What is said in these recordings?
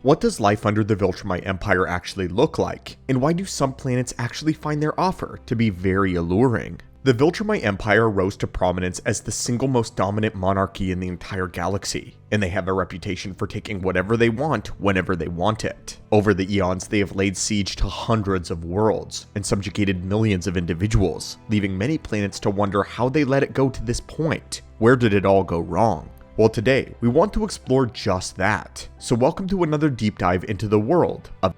What does life under the Viltrumite Empire actually look like, and why do some planets actually find their offer to be very alluring? The Viltrumite Empire rose to prominence as the single most dominant monarchy in the entire galaxy, and they have a reputation for taking whatever they want whenever they want it. Over the eons, they have laid siege to hundreds of worlds and subjugated millions of individuals, leaving many planets to wonder how they let it go to this point. Where did it all go wrong? Well, today, we want to explore just that. So welcome to another deep dive into the world of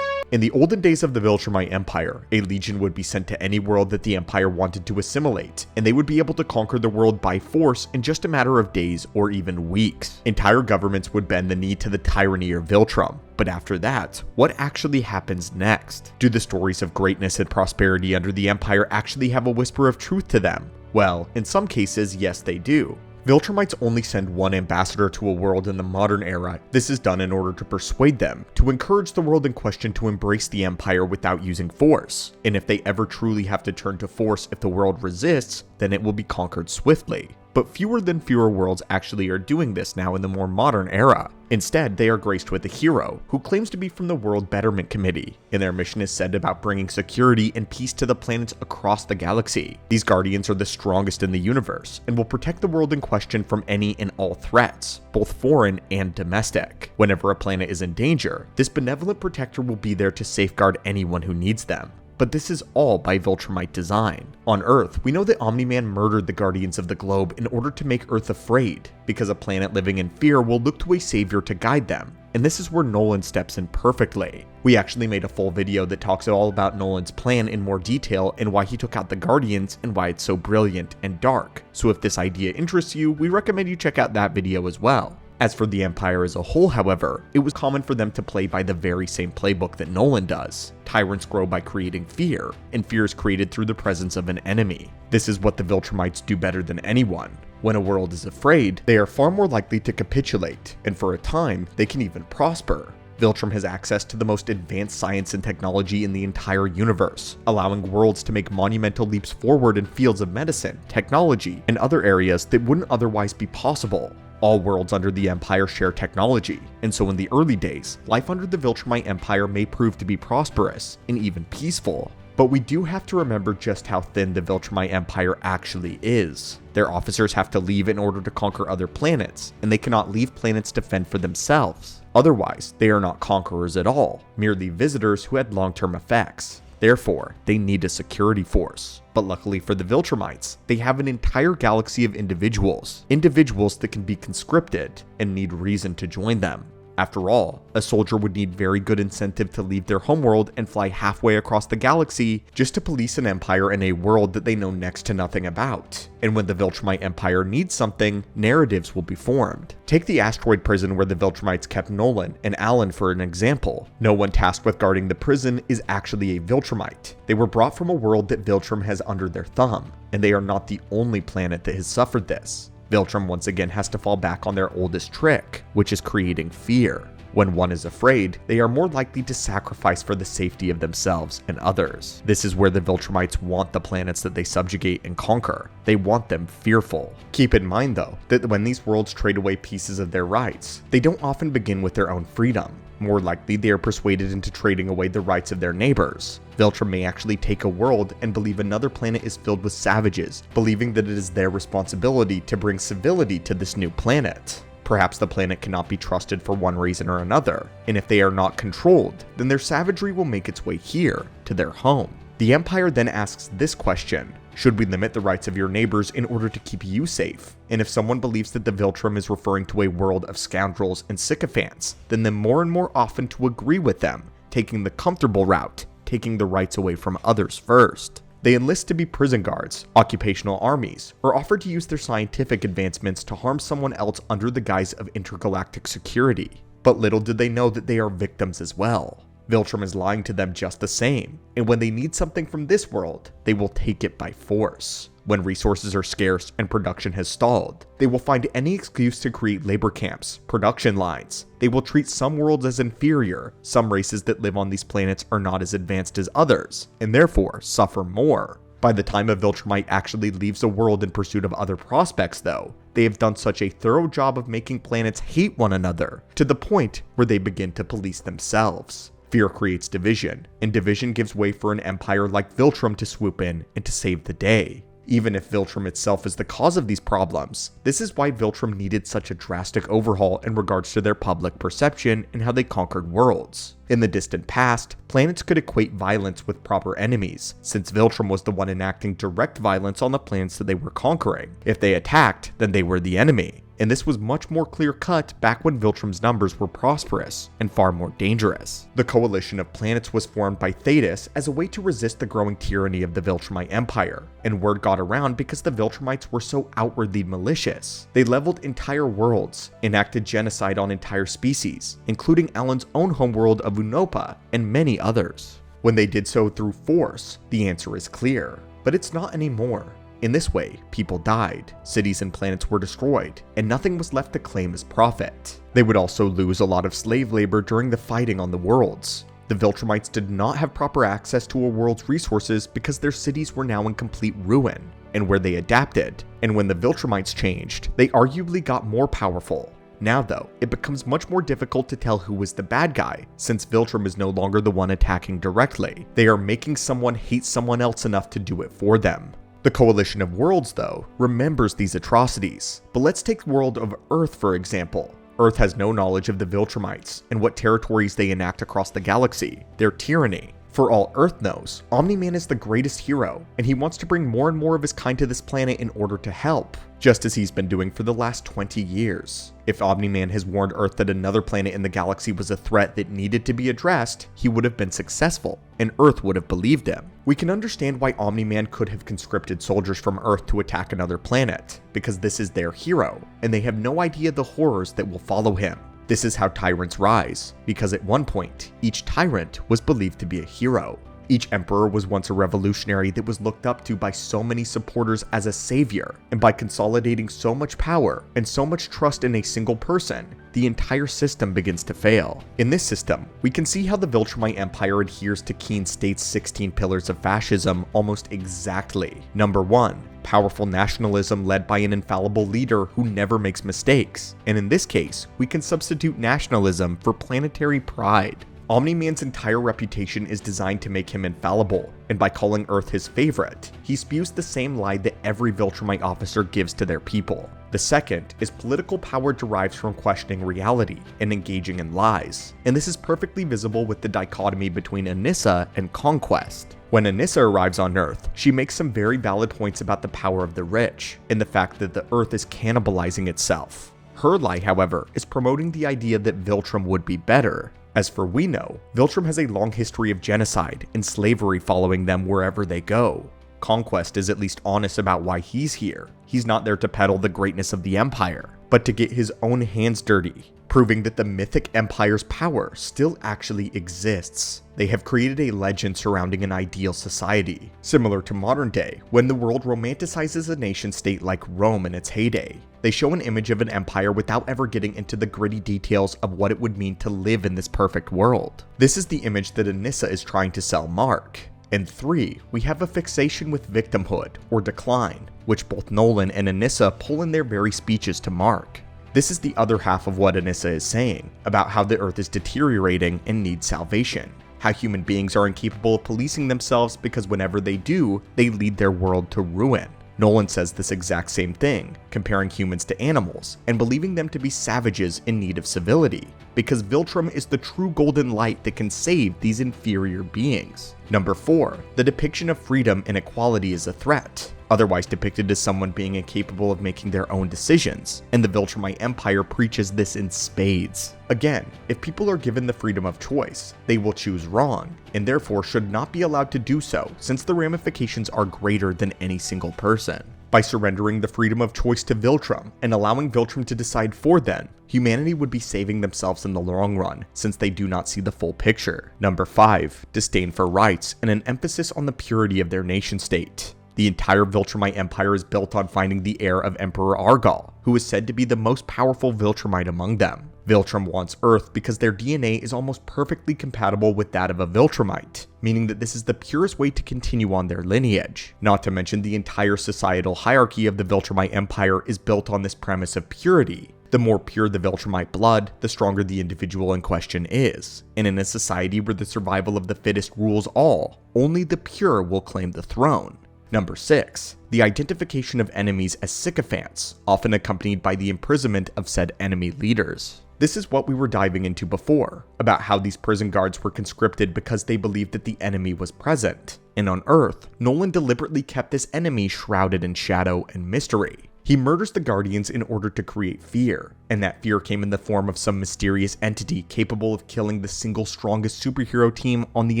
In the olden days of the Viltrumite Empire, a legion would be sent to any world that the Empire wanted to assimilate, and they would be able to conquer the world by force in just a matter of days or even weeks. Entire governments would bend the knee to the tyranny of Viltrum. But after that, what actually happens next? Do the stories of greatness and prosperity under the Empire actually have a whisper of truth to them? Well, in some cases, yes they do. Viltrumites only send one ambassador to a world in the modern era. This is done in order to persuade them, to encourage the world in question to embrace the Empire without using force. And if they ever truly have to turn to force if the world resists, then it will be conquered swiftly. But fewer worlds actually are doing this now in the more modern era. Instead, they are graced with a hero, who claims to be from the World Betterment Committee, and their mission is said about bringing security and peace to the planets across the galaxy. These guardians are the strongest in the universe, and will protect the world in question from any and all threats, both foreign and domestic. Whenever a planet is in danger, this benevolent protector will be there to safeguard anyone who needs them. But this is all by Viltrumite design. On Earth, we know that Omni-Man murdered the Guardians of the Globe in order to make Earth afraid, because a planet living in fear will look to a savior to guide them. And this is where Nolan steps in perfectly. We actually made a full video that talks all about Nolan's plan in more detail and why he took out the Guardians and why it's so brilliant and dark. So if this idea interests you, we recommend you check out that video as well. As for the Empire as a whole, however, it was common for them to play by the very same playbook that Nolan does. Tyrants grow by creating fear, and fear is created through the presence of an enemy. This is what the Viltrumites do better than anyone. When a world is afraid, they are far more likely to capitulate, and for a time, they can even prosper. Viltrum has access to the most advanced science and technology in the entire universe, allowing worlds to make monumental leaps forward in fields of medicine, technology, and other areas that wouldn't otherwise be possible. All worlds under the Empire share technology, and so in the early days, life under the Viltrumite Empire may prove to be prosperous and even peaceful. But we do have to remember just how thin the Viltrumite Empire actually is. Their officers have to leave in order to conquer other planets, and they cannot leave planets to fend for themselves. Otherwise, they are not conquerors at all, merely visitors who had long-term effects. Therefore, they need a security force. But luckily for the Viltrumites, they have an entire galaxy of individuals that can be conscripted and need reason to join them. After all, a soldier would need very good incentive to leave their homeworld and fly halfway across the galaxy just to police an empire in a world that they know next to nothing about. And when the Viltrumite Empire needs something, narratives will be formed. Take the asteroid prison where the Viltrumites kept Nolan and Alan for an example. No one tasked with guarding the prison is actually a Viltrumite. They were brought from a world that Viltrum has under their thumb, and they are not the only planet that has suffered this. Viltrum once again has to fall back on their oldest trick, which is creating fear. When one is afraid, they are more likely to sacrifice for the safety of themselves and others. This is where the Viltrumites want the planets that they subjugate and conquer. They want them fearful. Keep in mind though, that when these worlds trade away pieces of their rights, they don't often begin with their own freedom. More likely, they are persuaded into trading away the rights of their neighbors. Viltrum may actually take a world and believe another planet is filled with savages, believing that it is their responsibility to bring civility to this new planet. Perhaps the planet cannot be trusted for one reason or another, and if they are not controlled, then their savagery will make its way here, to their home. The Empire then asks this question: should we limit the rights of your neighbors in order to keep you safe? And if someone believes that the Viltrum is referring to a world of scoundrels and sycophants, then more and more often to agree with them, taking the comfortable route, taking the rights away from others first. They enlist to be prison guards, occupational armies, or offer to use their scientific advancements to harm someone else under the guise of intergalactic security. But little did they know that they are victims as well. Viltrum is lying to them just the same, and when they need something from this world, they will take it by force. When resources are scarce and production has stalled, they will find any excuse to create labor camps, production lines. They will treat some worlds as inferior, some races that live on these planets are not as advanced as others, and therefore suffer more. By the time a Viltrumite actually leaves a world in pursuit of other prospects though, they have done such a thorough job of making planets hate one another, to the point where they begin to police themselves. Fear creates division, and division gives way for an empire like Viltrum to swoop in and to save the day. Even if Viltrum itself is the cause of these problems, this is why Viltrum needed such a drastic overhaul in regards to their public perception and how they conquered worlds. In the distant past, planets could equate violence with proper enemies, since Viltrum was the one enacting direct violence on the planets that they were conquering. If they attacked, then they were the enemy. And this was much more clear-cut back when Viltrum's numbers were prosperous and far more dangerous. The coalition of planets was formed by Thetis as a way to resist the growing tyranny of the Viltrumite Empire, and word got around because the Viltrumites were so outwardly malicious. They leveled entire worlds, enacted genocide on entire species, including Alan's own homeworld of Unopa and many others. When they did so through force, the answer is clear, but it's not anymore. In this way, people died, cities and planets were destroyed, and nothing was left to claim as profit. They would also lose a lot of slave labor during the fighting on the worlds. The Viltrumites did not have proper access to a world's resources because their cities were now in complete ruin, and where they adapted. And when the Viltrumites changed, they arguably got more powerful. Now though, it becomes much more difficult to tell who was the bad guy, since Viltrum is no longer the one attacking directly. They are making someone hate someone else enough to do it for them. The Coalition of Worlds, though, remembers these atrocities. But let's take the world of Earth for example. Earth has no knowledge of the Viltrumites and what territories they enact across the galaxy, their tyranny. For all Earth knows, Omni-Man is the greatest hero, and he wants to bring more and more of his kind to this planet in order to help, just as he's been doing for the last 20 years. If Omni-Man has warned Earth that another planet in the galaxy was a threat that needed to be addressed, he would have been successful, and Earth would have believed him. We can understand why Omni-Man could have conscripted soldiers from Earth to attack another planet, because this is their hero, and they have no idea the horrors that will follow him. This is how tyrants rise, because at one point, each tyrant was believed to be a hero. Each emperor was once a revolutionary that was looked up to by so many supporters as a savior, and by consolidating so much power and so much trust in a single person, the entire system begins to fail. In this system, we can see how the Viltrumite Empire adheres to Keen State's 16 Pillars of Fascism almost exactly. Number 1. Powerful nationalism led by an infallible leader who never makes mistakes, and in this case, we can substitute nationalism for planetary pride. Omni-Man's entire reputation is designed to make him infallible, and by calling Earth his favorite, he spews the same lie that every Viltrumite officer gives to their people. The second is political power derives from questioning reality and engaging in lies, and this is perfectly visible with the dichotomy between Anissa and Conquest. When Anissa arrives on Earth, she makes some very valid points about the power of the rich, and the fact that the Earth is cannibalizing itself. Her lie, however, is promoting the idea that Viltrum would be better. As for we know, Viltrum has a long history of genocide and slavery following them wherever they go. Conquest is at least honest about why he's here. He's not there to peddle the greatness of the Empire, but to get his own hands dirty, proving that the mythic Empire's power still actually exists. They have created a legend surrounding an ideal society, similar to modern day, when the world romanticizes a nation state like Rome in its heyday. They show an image of an empire without ever getting into the gritty details of what it would mean to live in this perfect world. This is the image that Anissa is trying to sell Mark. And 3, we have a fixation with victimhood, or decline, which both Nolan and Anissa pull in their very speeches to Mark. This is the other half of what Anissa is saying, about how the Earth is deteriorating and needs salvation. How human beings are incapable of policing themselves because whenever they do, they lead their world to ruin. Nolan says this exact same thing, comparing humans to animals, and believing them to be savages in need of civility, because Viltrum is the true golden light that can save these inferior beings. Number 4, the depiction of freedom and equality is a threat, otherwise depicted as someone being incapable of making their own decisions, and the Viltrumite Empire preaches this in spades. Again, if people are given the freedom of choice, they will choose wrong, and therefore should not be allowed to do so, since the ramifications are greater than any single person. By surrendering the freedom of choice to Viltrum, and allowing Viltrum to decide for them, humanity would be saving themselves in the long run, since they do not see the full picture. Number 5, disdain for rights, and an emphasis on the purity of their nation state. The entire Viltrumite Empire is built on finding the heir of Emperor Argal, who is said to be the most powerful Viltrumite among them. Viltrum wants Earth because their DNA is almost perfectly compatible with that of a Viltrumite, meaning that this is the purest way to continue on their lineage. Not to mention the entire societal hierarchy of the Viltrumite Empire is built on this premise of purity. The more pure the Viltrumite blood, the stronger the individual in question is. And in a society where the survival of the fittest rules all, only the pure will claim the throne. Number 6. The identification of enemies as sycophants, often accompanied by the imprisonment of said enemy leaders. This is what we were diving into before, about how these prison guards were conscripted because they believed that the enemy was present. And on Earth, Nolan deliberately kept this enemy shrouded in shadow and mystery. He murders the Guardians in order to create fear, and that fear came in the form of some mysterious entity capable of killing the single strongest superhero team on the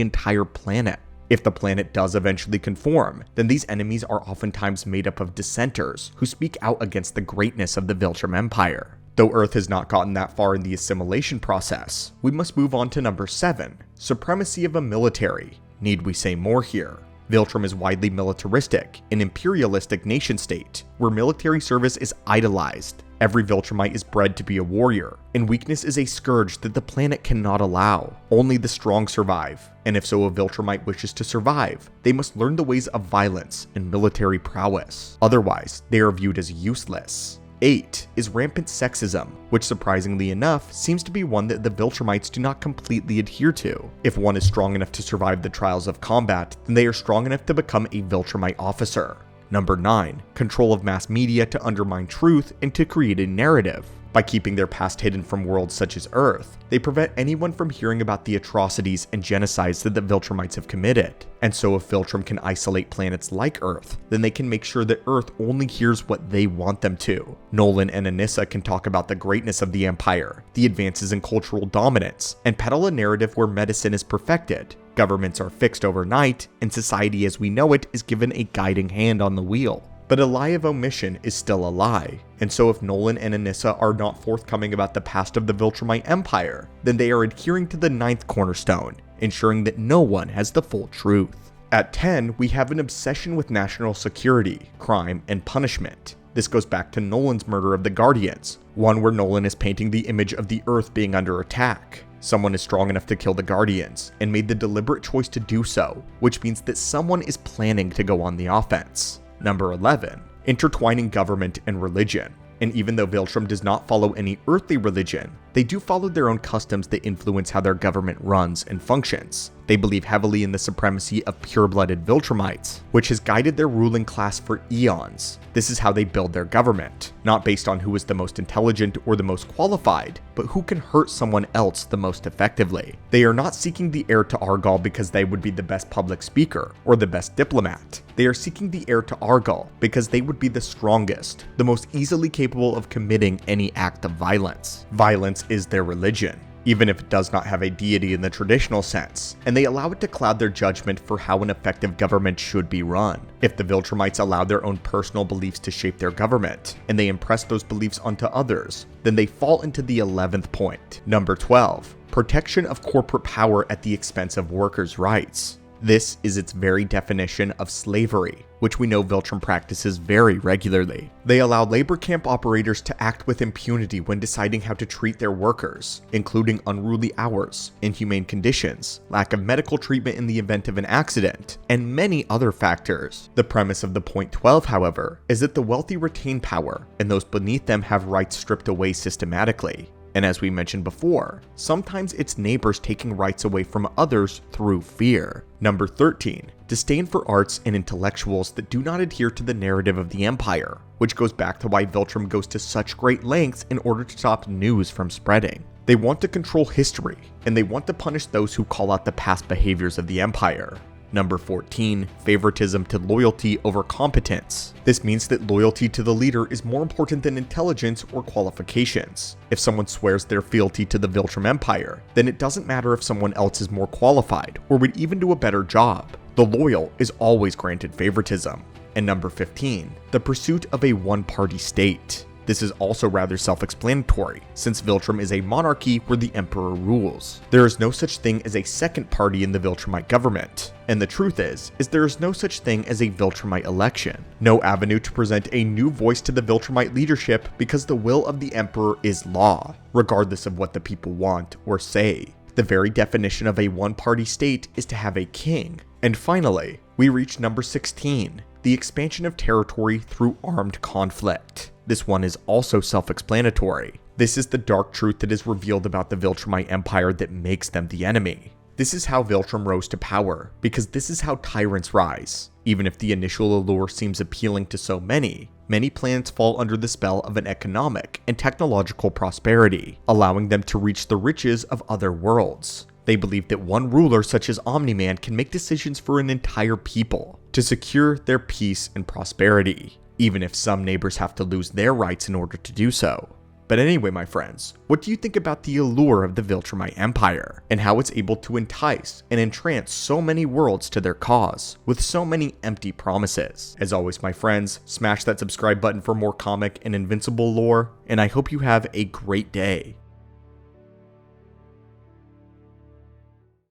entire planet. If the planet does eventually conform, then these enemies are oftentimes made up of dissenters who speak out against the greatness of the Viltrum Empire. Though Earth has not gotten that far in the assimilation process, we must move on to number 7, supremacy of a military. Need we say more here? Viltrum is widely militaristic, an imperialistic nation-state, where military service is idolized. Every Viltrumite is bred to be a warrior, and weakness is a scourge that the planet cannot allow. Only the strong survive, and if so a Viltrumite wishes to survive, they must learn the ways of violence and military prowess. Otherwise, they are viewed as useless. 8 is rampant sexism, which surprisingly enough seems to be one that the Viltrumites do not completely adhere to. If one is strong enough to survive the trials of combat, then they are strong enough to become a Viltrumite officer. Number 9, control of mass media to undermine truth and to create a narrative. By keeping their past hidden from worlds such as Earth, they prevent anyone from hearing about the atrocities and genocides that the Viltrumites have committed. And so if Viltrum can isolate planets like Earth, then they can make sure that Earth only hears what they want them to. Nolan and Anissa can talk about the greatness of the Empire, the advances in cultural dominance, and peddle a narrative where medicine is perfected, governments are fixed overnight, and society as we know it is given a guiding hand on the wheel. But a lie of omission is still a lie, and so if Nolan and Anissa are not forthcoming about the past of the Viltrumite Empire, then they are adhering to the 9th cornerstone, ensuring that no one has the full truth. At 10, we have an obsession with national security, crime, and punishment. This goes back to Nolan's murder of the Guardians, one where Nolan is painting the image of the Earth being under attack. Someone is strong enough to kill the Guardians, and made the deliberate choice to do so, which means that someone is planning to go on the offense. Number 11, intertwining government and religion. And even though Viltrum does not follow any earthly religion, they do follow their own customs that influence how their government runs and functions. They believe heavily in the supremacy of pure-blooded Viltrumites, which has guided their ruling class for eons. This is how they build their government, not based on who is the most intelligent or the most qualified, but who can hurt someone else the most effectively. They are not seeking the heir to Argal because they would be the best public speaker or the best diplomat. They are seeking the heir to Argal because they would be the strongest, the most easily capable of committing any act of violence. Violence is their religion, even if it does not have a deity in the traditional sense, and they allow it to cloud their judgment for how an effective government should be run. If the Viltrumites allow their own personal beliefs to shape their government, and they impress those beliefs onto others, then they fall into the 11th point. Number 12, protection of corporate power at the expense of workers' rights. This is its very definition of slavery, which we know Viltrum practices very regularly. They allow labor camp operators to act with impunity when deciding how to treat their workers, including unruly hours, inhumane conditions, lack of medical treatment in the event of an accident, and many other factors. The premise of the point 12, however, is that the wealthy retain power, and those beneath them have rights stripped away systematically. And as we mentioned before, sometimes it's neighbors taking rights away from others through fear. Number 13, disdain for arts and intellectuals that do not adhere to the narrative of the Empire, which goes back to why Viltrum goes to such great lengths in order to stop news from spreading. They want to control history, and they want to punish those who call out the past behaviors of the Empire. Number 14, favoritism to loyalty over competence. This means that loyalty to the leader is more important than intelligence or qualifications. If someone swears their fealty to the Viltrum Empire, then it doesn't matter if someone else is more qualified or would even do a better job. The loyal is always granted favoritism. And number 15, the pursuit of a one-party state. This is also rather self-explanatory, since Viltrum is a monarchy where the emperor rules. There is no such thing as a second party in the Viltrumite government. And the truth is there is no such thing as a Viltrumite election. No avenue to present a new voice to the Viltrumite leadership because the will of the emperor is law, regardless of what the people want or say. The very definition of a one-party state is to have a king. And finally, we reach number 16, the expansion of territory through armed conflict. This one is also self-explanatory. This is the dark truth that is revealed about the Viltrumite Empire that makes them the enemy. This is how Viltrum rose to power, because this is how tyrants rise. Even if the initial allure seems appealing to so many planets fall under the spell of an economic and technological prosperity, allowing them to reach the riches of other worlds. They believe that one ruler such as Omni-Man can make decisions for an entire people to secure their peace and prosperity, even if some neighbors have to lose their rights in order to do so. But anyway, my friends, what do you think about the allure of the Viltrumite Empire, and how it's able to entice and entrance so many worlds to their cause, with so many empty promises? As always, my friends, smash that subscribe button for more comic and Invincible lore, and I hope you have a great day.